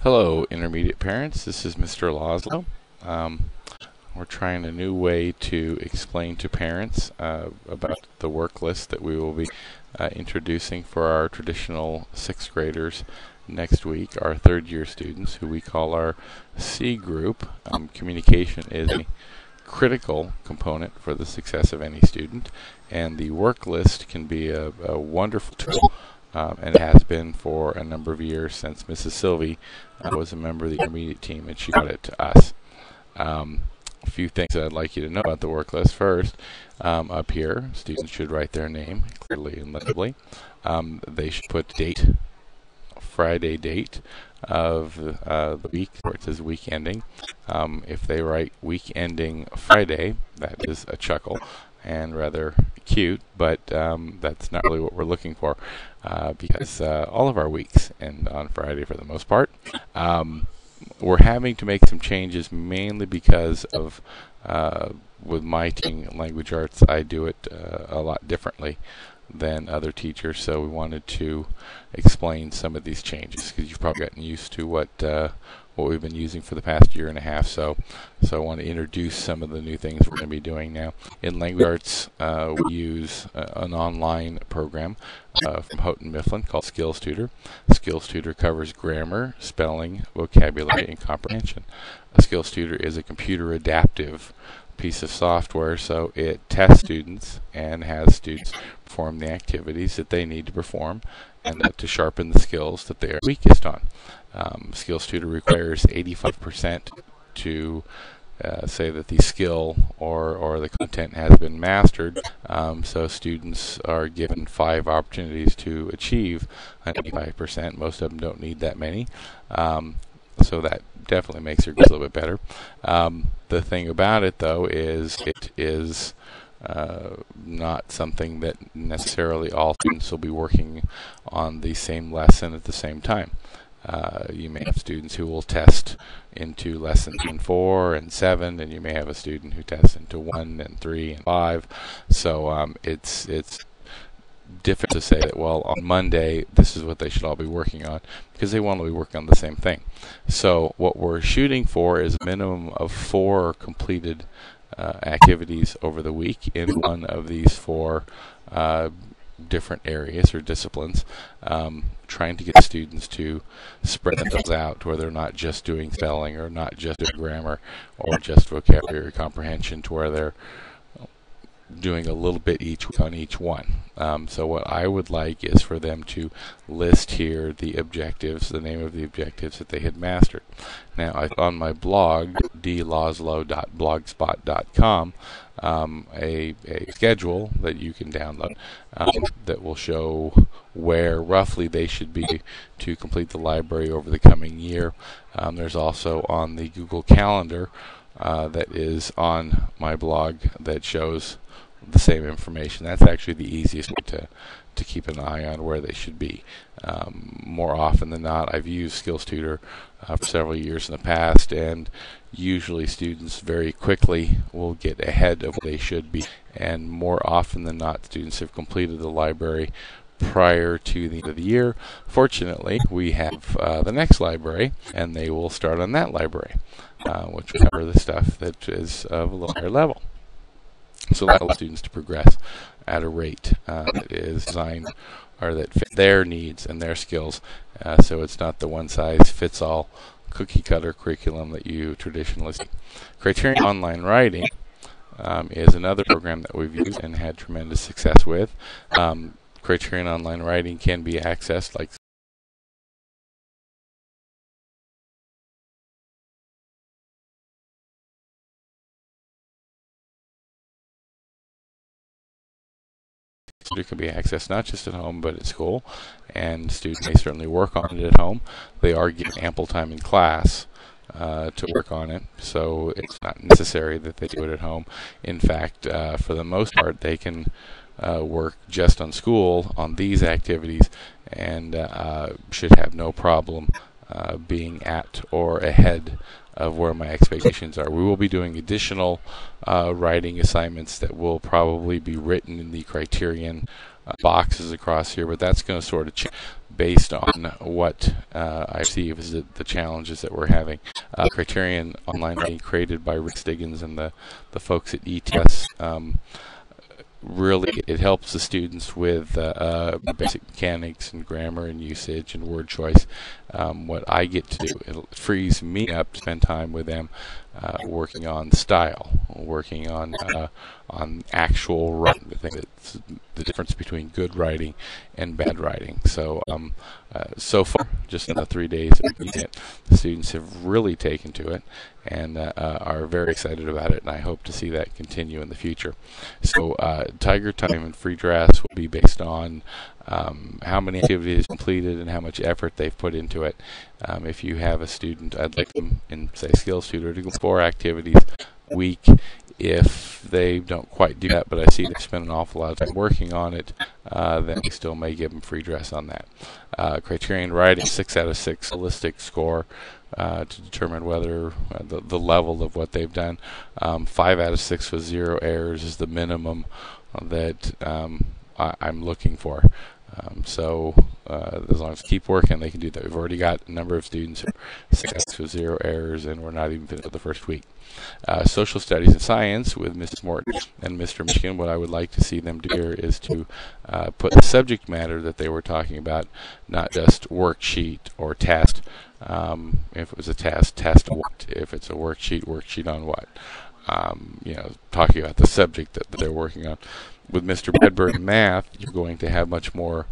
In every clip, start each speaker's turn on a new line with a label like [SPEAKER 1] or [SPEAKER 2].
[SPEAKER 1] Hello, intermediate parents. This is Mr. Laszlo. We're trying a new way to explain to parents about the work list that we will be introducing for our traditional sixth graders next week, our third year students, who we call our C group. Communication is a critical component for the success of any student, and the work list can be a wonderful tool. And it has been for a number of years since Mrs. Sylvie was a member of the intermediate team, and she brought it to us. A few things that I'd like you to know about the work list. First, up here, students should write their name clearly and legibly. They should put date, Friday date of the week, where it says week ending. If they write week ending Friday, that is a chuckle and rather cute, but that's not really what we're looking for, because all of our weeks end on Friday for the most part. We're having to make some changes mainly because of with my teaching language arts, I do it a lot differently than other teachers, so we wanted to explain some of these changes because you've probably gotten used to what we've been using for the past year and a half. So I want to introduce some of the new things we're going to be doing now. In language arts, we use an online program from Houghton Mifflin called Skills Tutor. Skills Tutor covers grammar, spelling, vocabulary, and comprehension. A Skills Tutor is a computer adaptive piece of software, so it tests students and has students perform the activities that they need to perform and to sharpen the skills that they are weakest on. Skills Tutor requires 85% to say that the skill or the content has been mastered, so students are given 5 opportunities to achieve 85%. Most of them don't need that many, so that definitely makes their grades a little bit better. The thing about it, though, is it is not something that necessarily all students will be working on the same lesson at the same time. You may have students who will test into lesson 4 and 7, and you may have a student who tests into 1 and 3 and 5. So it's difficult to say that, well, on Monday this is what they should all be working on, because they won't all be working on the same thing. So what we're shooting for is a minimum of 4 completed activities over the week in one of these 4 different areas or disciplines, trying to get students to spread themselves out to where they're not just doing spelling or not just doing grammar or just vocabulary comprehension, to where they're doing a little bit each week on each one. So what I would like is for them to list here the objectives, the name of the objectives that they had mastered. Now, on my blog, dlaszlo.blogspot.com, a schedule that you can download that will show where roughly they should be to complete the library over the coming year. There's also on the Google Calendar that is on my blog that shows the same information. That's actually the easiest way to keep an eye on where they should be. More often than not, I've used Skills Tutor for several years in the past, and usually students very quickly will get ahead of where they should be, and more often than not, students have completed the library prior to the end of the year. Fortunately, we have the next library, and they will start on that library, which will cover the stuff that is of a little higher level. So that allows students to progress at a rate that is designed or that fit their needs and their skills. So it's not the one-size-fits-all cookie-cutter curriculum that you traditionally see. Criterion Online Writing is another program that we've used and had tremendous success with. Criterion Online Writing can be accessed like it can be accessed not just at home but at school, and students may certainly work on it at home. They are given ample time in class to work on it, so it's not necessary that they do it at home. In fact, for the most part, they can work just on school on these activities and should have no problem being at or ahead of where my expectations are. We will be doing additional writing assignments that will probably be written in the Criterion boxes across here, but that's going to sort of change based on what I see as the challenges that we're having. Criterion Online being created by Rick Stiggins and the folks at ETS. Really, it helps the students with basic mechanics and grammar and usage and word choice. What I get to do, it frees me up to spend time with them working on style, working on actual writing. I think that's the difference between good writing and bad writing. So, so far, just in the 3 days of using it, the students have really taken to it and are very excited about it, and I hope to see that continue in the future. So Tiger Time and Free Dress will be based on how many activities completed and how much effort they've put into it. If you have a student, I'd like them in, say, Skills Tutor to go 4 activities a week. If they don't quite do that, but I see they spend an awful lot of time working on it, then we still may give them free dress on that. Criterion Writing, 6 out of 6 holistic score to determine whether the level of what they've done. 5 out of 6 with 0 errors is the minimum that I'm looking for. So as long as they keep working, they can do that. We've already got a number of students who are 6 out of 6 with 0 errors, and we're not even finished with the first week. Social Studies and Science with Mrs. Morton and Mr. Michigan, what I would like to see them do here is to put the subject matter that they were talking about, not just worksheet or test. If it was a test what? If it's a worksheet on what? Talking about the subject that they're working on. With Mr. Bradbury in math, you're going to have much more,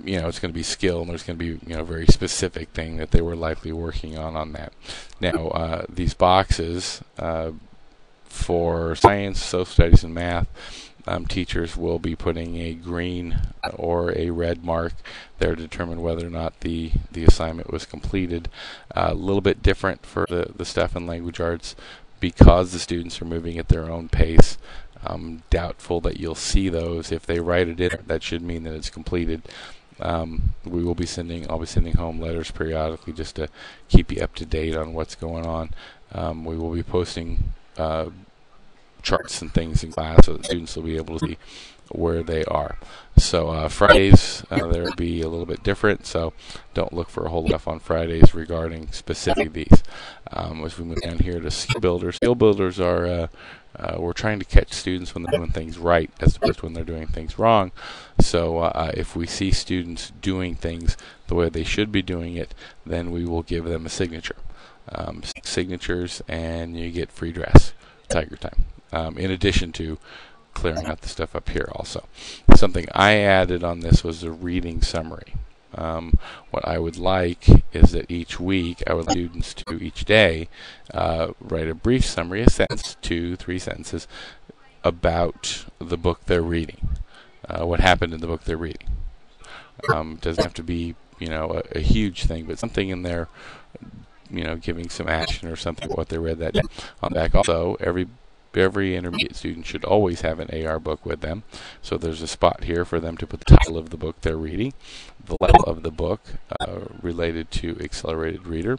[SPEAKER 1] it's going to be skill, and there's going to be, a very specific thing that they were likely working on that. Now, these boxes for science, social studies, and math, teachers will be putting a green or a red mark there to determine whether or not the assignment was completed. A little bit different for the stuff in language arts because the students are moving at their own pace. I'm doubtful that you'll see those. If they write it in, that should mean that it's completed. I'll be sending home letters periodically just to keep you up to date on what's going on. We will be posting charts and things in class so that students will be able to see where they are. So Fridays, there will be a little bit different, so don't look for a whole lot on Fridays regarding specific these. As we move down here to skill builders. Skill builders are, we're trying to catch students when they're doing things right as opposed to when they're doing things wrong. So if we see students doing things the way they should be doing it, then we will give them a signature. 6 signatures, and you get free dress, Tiger Time, in addition to clearing out the stuff up here also. Something I added on this was a reading summary. What I would like is that each week I would like students to each day write a brief summary, a sentence, 2-3 sentences about the book they're reading, what happened in the book they're reading. Doesn't have to be a huge thing, but something in there, giving some action or something what they read that day. On the back also, every intermediate student should always have an AR book with them. So there's a spot here for them to put the title of the book they're reading, the level of the book related to accelerated reader,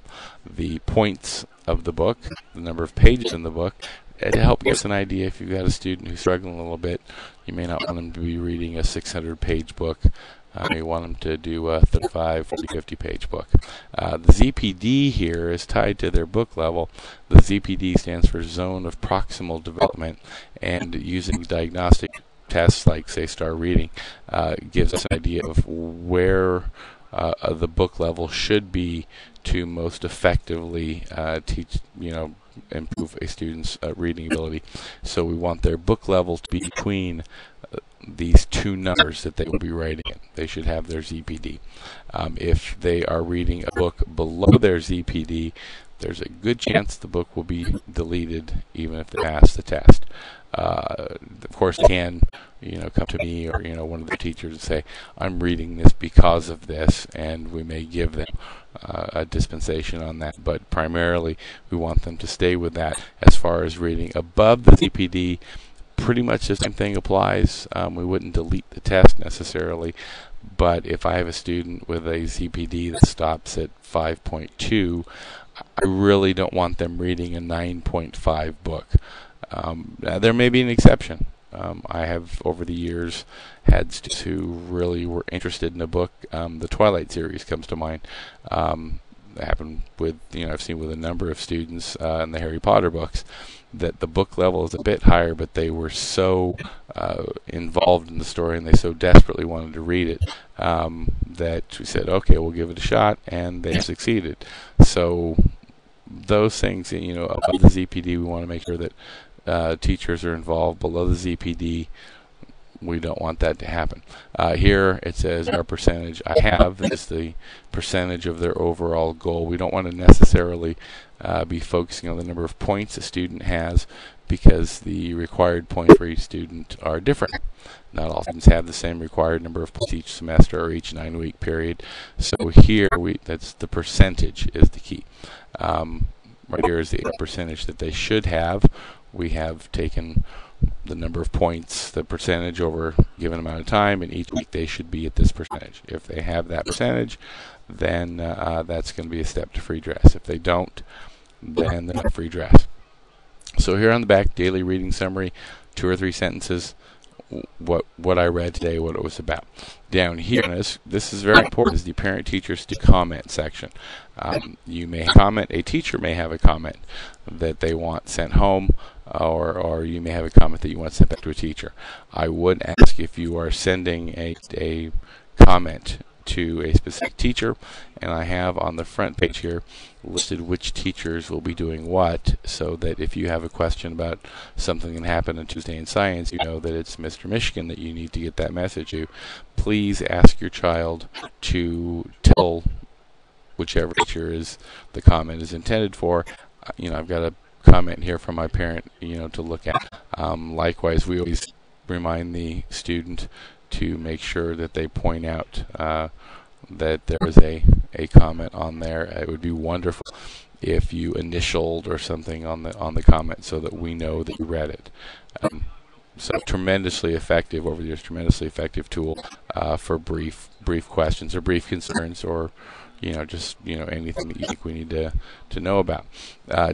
[SPEAKER 1] the points of the book, the number of pages in the book, and to help give us an idea if you've got a student who's struggling a little bit. You may not want them to be reading a 600-page book. You want them to do a 35, 40, 50-page book. The ZPD here is tied to their book level. The ZPD stands for Zone of Proximal Development, and using diagnostic tests like, say, star reading, gives us an idea of where the book level should be to most effectively teach, improve a student's reading ability. So we want their book level to be between these 2 numbers that they will be writing in. They should have their ZPD. If they are reading a book below their ZPD, there's a good chance the book will be deleted even if they pass the test. Of course, they can, come to me or, one of the teachers and say, I'm reading this because of this, and we may give them a dispensation on that. But primarily, we want them to stay with that. As far as reading above the ZPD, pretty much the same thing applies. We wouldn't delete the test necessarily, but if I have a student with a ZPD that stops at 5.2, I really don't want them reading a 9.5 book. There may be an exception. I have, over the years, had students who really were interested in a book. The Twilight series comes to mind. That happened with, I've seen with a number of students in the Harry Potter books, that the book level is a bit higher, but they were so involved in the story and they so desperately wanted to read it that we said, okay, we'll give it a shot, and they succeeded. So those things, above the ZPD, we want to make sure that teachers are involved. Below the ZPD, we don't want that to happen. Here it says our percentage. I have is the percentage of their overall goal. We don't want to necessarily be focusing on the number of points a student has, because the required points for each student are different. Not all students have the same required number of points each semester or each 9-week period. So here, that's the percentage is the key. Right here is the percentage that they should have. We have taken the number of points, the percentage over a given amount of time, and each week they should be at this percentage. If they have that percentage, then that's going to be a step to free dress. If they don't, then they're not free dress. So here on the back, daily reading summary, 2 or 3 sentences, what I read today, what it was about. Down here, this is very important, is the parent-teacher comment section. You may comment, a teacher may have a comment that they want sent home, or you may have a comment that you want sent back to a teacher. I would ask, if you are sending a comment to a specific teacher, and I have on the front page here listed which teachers will be doing what, so that if you have a question about something that happened on Tuesday in science, you know that it's Mr. Michigan that you need to get that message to. Please ask your child to tell whichever teacher is the comment is intended for. I've got a comment here from my parent, to look at. Likewise, we always remind the student to make sure that they point out that there is a comment on there. It would be wonderful if you initialed or something on the comment, so that we know that you read it. So tremendously effective over the years, tremendously effective tool for brief questions or brief concerns, or just anything that you think we need to know about.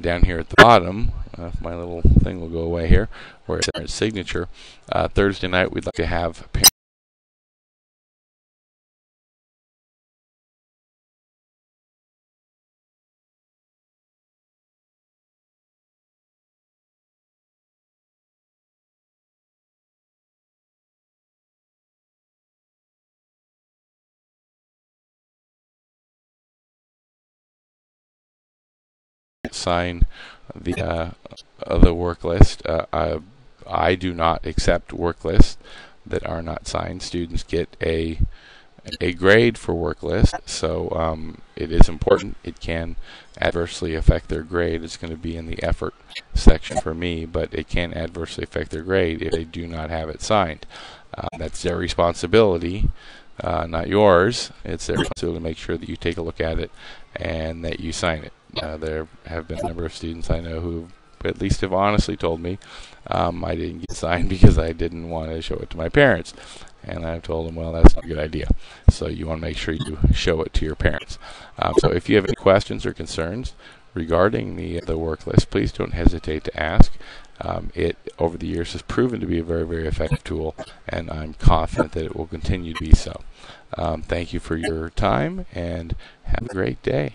[SPEAKER 1] Down here at the bottom, my little thing will go away here, where it's their signature. Thursday night, we'd like to have parents sign the work list. I do not accept work lists that are not signed. Students get a grade for work list, so it is important. It can adversely affect their grade. It's going to be in the effort section for me, but it can adversely affect their grade if they do not have it signed. That's their responsibility, not yours. It's their responsibility to make sure that you take a look at it and that you sign it. There have been a number of students I know who at least have honestly told me I didn't get signed because I didn't want to show it to my parents. And I've told them, well, that's not a good idea. So you want to make sure you show it to your parents. So if you have any questions or concerns regarding the work list, please don't hesitate to ask. It, over the years, has proven to be a very, very effective tool, and I'm confident that it will continue to be so. Thank you for your time, and have a great day.